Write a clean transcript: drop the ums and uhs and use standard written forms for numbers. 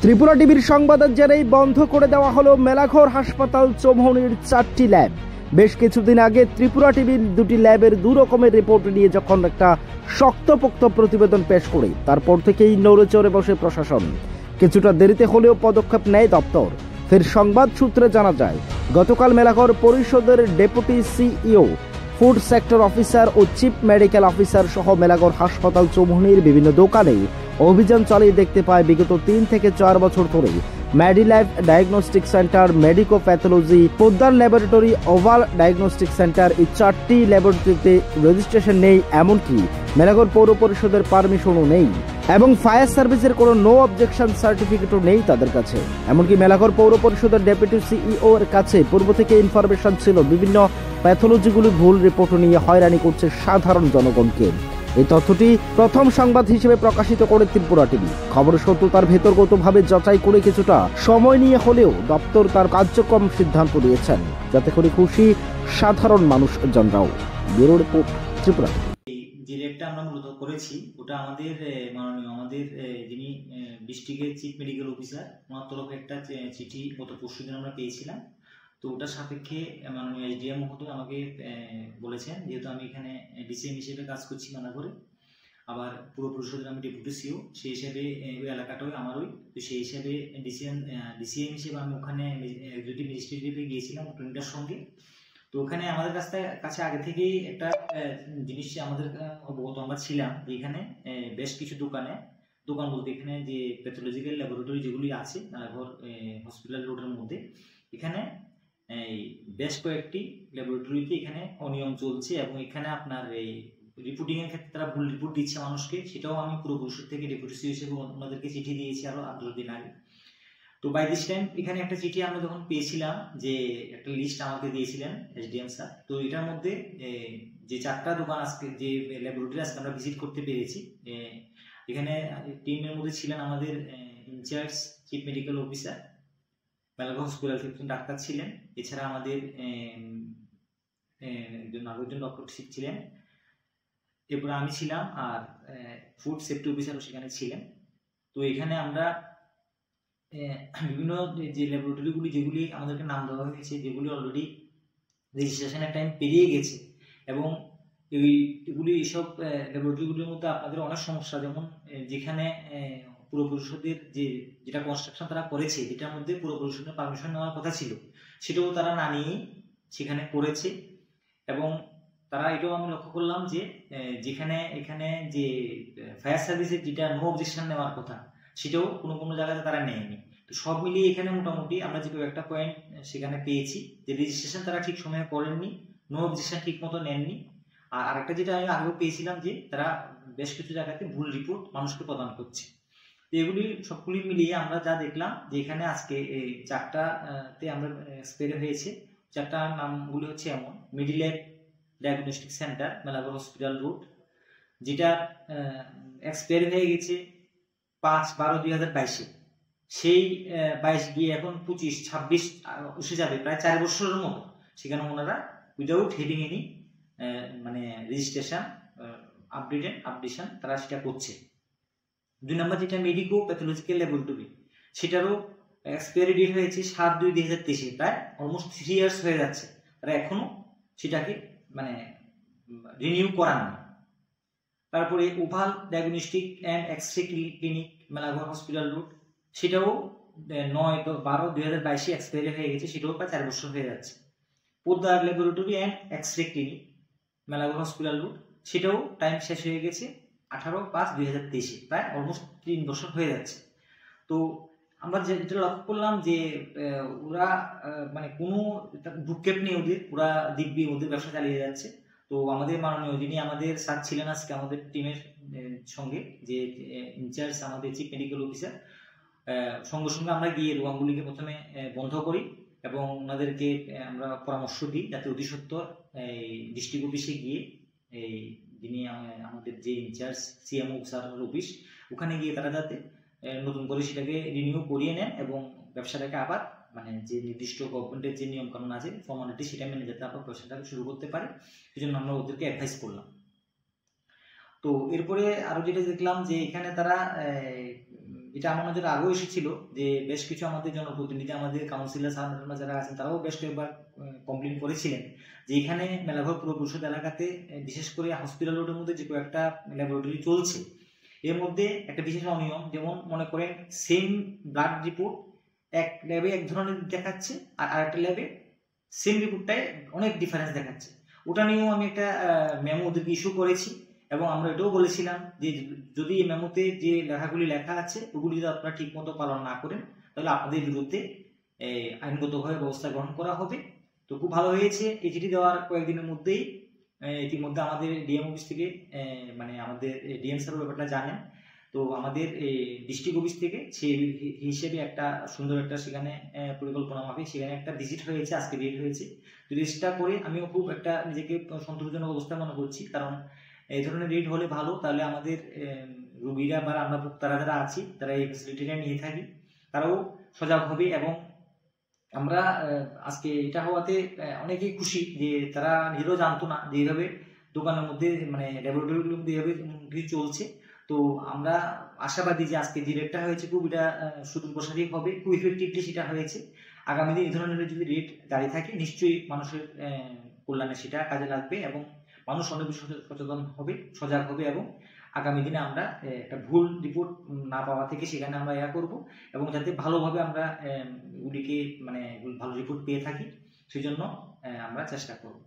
ত্রিপুরা টিভির সংবাদের জেরেই বন্ধ করে দেওয়া হলো মেলাঘর হাসপাতাল চৌমুহনীর 4টি ল্যাব। বেশ কিছুদিন আগে ত্রিপুরা টিভির দুটি ল্যাবের দু রকমের রিপোর্ট নিয়ে যখন একটা শক্তপোক্ত প্রতিবেদন পেশ করে, তারপর থেকেই নড়েচড়ে বসে প্রশাসন। কিছুটা দেরিতে হলেও পদক্ষেপ নেয় দপ্তর। ফের সংবাদ সূত্রে জানা যায়, গতকাল মেলাঘর পরিষদের deputy CEO, food sector officer ও চিফ মেডিকেল অফিসার সহ মেলাঘর হাসপাতাল চৌমুহনীর বিভিন্ন দোকানে অভিযান চালিয়ে দেখতে পায় বিগত 3 থেকে 4 বছর ধরে Medilab diagnostic centre, Medico pathology, Poddar laboratory, Oval diagnostic centre, এই 4টি ল্যাবরেটরিতে রেজিস্ট্রেশন নেই, এমনকি মেলাঘর পৌর পরিষদের পারমিশনও নেই এবং ফায়ার সার্ভিসের কোনো নো অবজেকশন সার্টিফিকেটও নেই তাদের কাছে। এমনকি মেলাঘর পৌর পরিষদের ডেপুটি সিইও এর কাছে পূর্ব থেকে ইনফরমেশন ছিল বিভিন্ন প্যাথোলজিগুলি ভুল রিপোর্ট নিয়ে হয়রানি করছে সাধারণ জনগণকে। এই তথ্যটি প্রথম সংবাদ হিসেবে প্রকাশিত করে ত্রিপুরা টিভি। খবরের সত্যতার ভেতরগতভাবে যাচাই করে কিছুটা সময় নিয়ে হলেও দপ্তর তার কার্যক্রম সিদ্ধান্ত নিয়েছেন, যাতে করে খুশি সাধারণ মানুষজনরাও। Bureau report, Tripura. যে রেটটা আমরা মূলত করেছি ওটা আমাদের মাননীয় যিনি ডিস্ট্রিক্টের চিফ মেডিকেল অফিসার, ওনার তরফে একটা চিঠি গত পরশুদিন আমরা পেয়েছিলাম। তো ওটার সাপেক্ষে মাননীয় এসডিএম মহোদয় আমাকে বলেছেন, যেহেতু আমি এখানে ডিসিএম হিসেবে কাজ করছি মেলাঘরে, আবার পুরো পরিষদের আমি ডেপুটি সিও, সেই হিসাবে ওই এলাকাটাও আমারই, তো সেই হিসাবে ডিসিএম হিসেবে আমি ওখানে এক্সিকিউটিভ ম্যাজিস্ট্রেটে গিয়েছিলাম ট্রেনিংটার সঙ্গে। তো ওখানে আমাদের কাছে আগে থেকেই একটা জিনিস আমাদের অবগত আমরা ছিলাম যে এখানে বেশ কিছু দোকান বলতে এখানে যে প্যাথোলজিক্যাল ল্যাবরেটরি যেগুলি আছে মেলাঘর হসপিটাল রোডের মধ্যে, এখানে এই বেশ কয়েকটি ল্যাবরেটরিতে এখানে অনিয়ম চলছে এবং এখানে আপনার এই রিপোর্টিং এর ক্ষেত্রে তারা ভুল রিপোর্ট দিচ্ছে মানুষকে। সেটাও আমি পুরো পরিষদ থেকে ডেপুটি সিও হিসেবে ওনাদেরকে চিঠি দিয়েছি আরো 8 দিন আগে। তো বাই দিস টাইম এখানে একটা চিঠি আমরা যখন পেয়েছিলাম, যে একটা লিস্ট আমাকে দিয়েছিলেন এসডিএম স্যার, তো এটার মধ্যে যে 4টা দোকান আজকে যে ল্যাবরেটরি আজকে আমরা ভিজিট করতে পেরেছি, এখানে টিমের মধ্যে ছিলেন আমাদের in-charge chief medical officer, Melaghar hospital থেকে ডাক্তার ছিলেন, এছাড়া আমাদের একজন ডক্টর ছিলেন, এরপরে আমি ছিলাম, আর ফুড সেফটি অফিসারও সেখানে ছিলেন। তো এখানে আমরা বিভিন্ন যে ল্যাবরেটরিগুলি যেগুলি আমাদেরকে নাম দেওয়া হয়েছে, যেগুলি অলরেডি রেজিস্ট্রেশনের টাইম পেরিয়ে গেছে, এবং এইসব ল্যাবরেটরিগুলির মধ্যে আপনাদের অনেক সমস্যা, যেমন যেখানে পুরো পরিষদের যেটা কনস্ট্রাকশন তারা করেছে, যেটার মধ্যে পুরো পরিষদের পারমিশন নেওয়ার কথা ছিল, সেটাও তারা না নিয়ে সেখানে করেছে। এবং তারা এটাও আমি লক্ষ্য করলাম যে এখানে যে ফায়ার সার্ভিসের যেটা নো অবজেকশন নেওয়ার কথা, সেটাও কোনো জায়গাতে তারা নেয়নি। তো সব মিলিয়ে এখানে মোটামুটি আমরা যে একটা পয়েন্ট সেখানে পেয়েছি, যে রেজিস্ট্রেশন তারা ঠিক সময়ে করেননি, নো অবজেকশন ঠিক মতো নেননি। আর আরেকটা যেটা আমি আগেও পেয়েছিলাম, যে তারা বেশ কিছু জায়গাতে ভুল রিপোর্ট মানুষকে প্রদান করছে। তো এগুলি সবগুলি মিলিয়ে আমরা যা দেখলাম, যে এখানে আজকে এই 4টাতে আমরা এক্সপায়ার হয়েছে। 4টার নামগুলি হচ্ছে এমন: Medilab diagnostic centre, Melaghar hospital road, যেটা এক্সপায়ার হয়ে গেছে 5/12/2022-এ। সেই 22 গিয়ে এখন 25-26 এসে যাবে, প্রায় 4 বছরের মতো সেখানে ওনারা উইদাউট হেডিং এনি মানে রেজিস্ট্রেশন আপডেশন তারা সেটা করছে। 2 নম্বর যেটা মেডিকো প্যাথোলজিক্যাল ল্যাবরেটরি, সেটারও এক্সপায়ারি ডেট হয়েছে 7/2/2023-এ, প্রায় অলমোস্ট 3 ইয়ার্স হয়ে যাচ্ছে, তারা এখনো সেটাকে মানে রিনিউ করানো। তারপরে oval diagnostic and X-ray clinic, Melaghar hospital road, সেটাও 9/12/2022-এ এক্সপায়ারি হয়ে গেছে, সেটাও প্রায় 4 বছর হয়ে যাচ্ছে। Poddar laboratory and X-ray clinic, Melaghar hospital road, সেটাও টাইম শেষ হয়ে গেছে 18/5/2023-এ, প্রায় অলমোস্ট 3 বছর হয়ে যাচ্ছে। তো আমরা যেটা লক্ষ্য করলাম, যে ওরা মানে কোনো ভ্রুক্ষেপ নেই ওদের, ওরা দিব্যি ওদের ব্যবসা চালিয়ে যাচ্ছে। তো আমাদের মাননীয় যিনি আমাদের স্যার ছিলেন আজকে আমাদের টিমের সঙ্গে, যে ইনচার্জ আমাদের চিফ মেডিকেল অফিসার, সঙ্গে সঙ্গে আমরা গিয়ে দোকানগুলিকে প্রথমে বন্ধ করি এবং ওনাদেরকে আমরা পরামর্শ দিই যাতে অতি সত্বর ডিস্ট্রিক্ট অফিসে গিয়ে যিনি আমাদের যে ইনচার্জ সিএমও স্যারের অফিস, ওখানে গিয়ে তারা যাতে নতুন করে সেটাকে রিনিউ করিয়ে নেন এবং ব্যবসাটাকে আবার মানে যে নির্দিষ্ট গভর্নমেন্টের যে নিয়ম কানুন আছে ফর্মালিটি, সেটা মেনে যাতে আবার ব্যবসাটাকে শুরু করতে পারে, সেই জন্য আমরা ওদেরকে অ্যাডভাইস করলাম। তো এরপরে আরো যেটা দেখলাম, যে এখানে তারা এটা আমার নজরে আগেও এসেছিল যে বেশ কিছু আমাদের জনপ্রতিনিধি, আমাদের কাউন্সিলর সাধারণ যারা আছেন তারাও বেশ কয়েকবার কমপ্লেন করেছিলেন যে এখানে মেলাঘর পুর পরিষদ এলাকাতে বিশেষ করে হসপিটাল রোডের মধ্যে যে কয়েকটা ল্যাবরেটরি চলছে, এর মধ্যে একটা বিশেষ অনিয়ম, যেমন মনে করেন সেম ব্লাড রিপোর্ট এক ল্যাবে এক ধরনের দেখাচ্ছে আর আরেকটা ল্যাবে সেম রিপোর্টটায় অনেক ডিফারেন্স দেখাচ্ছে। ওটা নিয়েও আমি একটা মেমো ওদেরকে ইস্যু করেছি এবং আমরা এটাও বলেছিলাম যে যদি এই মেমোতে যে লেখাগুলি লেখা আছে ওগুলি যদি আপনারা ঠিক মতো পালন না করেন তাহলে আপনাদের বিরুদ্ধে আইনগতভাবে ব্যবস্থা গ্রহণ করা হবে। তো খুব ভালো হয়েছে, এই চিঠি দেওয়ার কয়েকদিনের মধ্যেই ইতিমধ্যে আমাদের ডিএম অফিস থেকে মানে আমাদের ডিএম স্যার ব্যাপারটা জানেন, তো আমাদের ডিস্ট্রিক্ট অফিস থেকে সেই হিসেবে একটা সুন্দর একটা সেখানে পরিকল্পনা মাফিক সেখানে একটা ভিজিট হয়েছে, আজকে রেট হয়েছে। তো রেজিস্টার করে আমিও খুব একটা নিজেকে সন্তোষজনক অবস্থা মনে করছি, কারণ এই ধরনের রেট হলে ভালো, তাহলে আমাদের রোগীরা বা আমরা তারা যারা আছি তারা এই ফ্যাসিলিটিটা নিয়ে থাকি তারাও সজাগ হবে। এবং আমরা আজকে এটা হওয়াতে অনেকেই খুশি যে তারা নিজেরাও জানতো না যে এইভাবে দোকানের মধ্যে মানে ল্যাবরেটরিগুলোর মধ্যে এইভাবে কিছু চলছে। তো আমরা আশাবাদী যে আজকে যে রেটটা হয়েছে খুব এটা সুদূরপ্রসারী হবে, খুব ইফেক্টিভলি সেটা হয়েছে। আগামী দিন এই ধরনের যদি রেট জারি থাকে নিশ্চয়ই মানুষের কল্যাণে সেটা কাজে লাগবে এবং মানুষ অনেক বেশি সচেতন হবে, সজাগ হবে এবং আগামী দিনে আমরা একটা ভুল রিপোর্ট না পাওয়া থেকে সেখানে আমরা ইয়া করবো এবং যাতে ভালোভাবে আমরা ওদিকে মানে ভালো রিপোর্ট পেয়ে থাকি সেই জন্য আমরা চেষ্টা করব।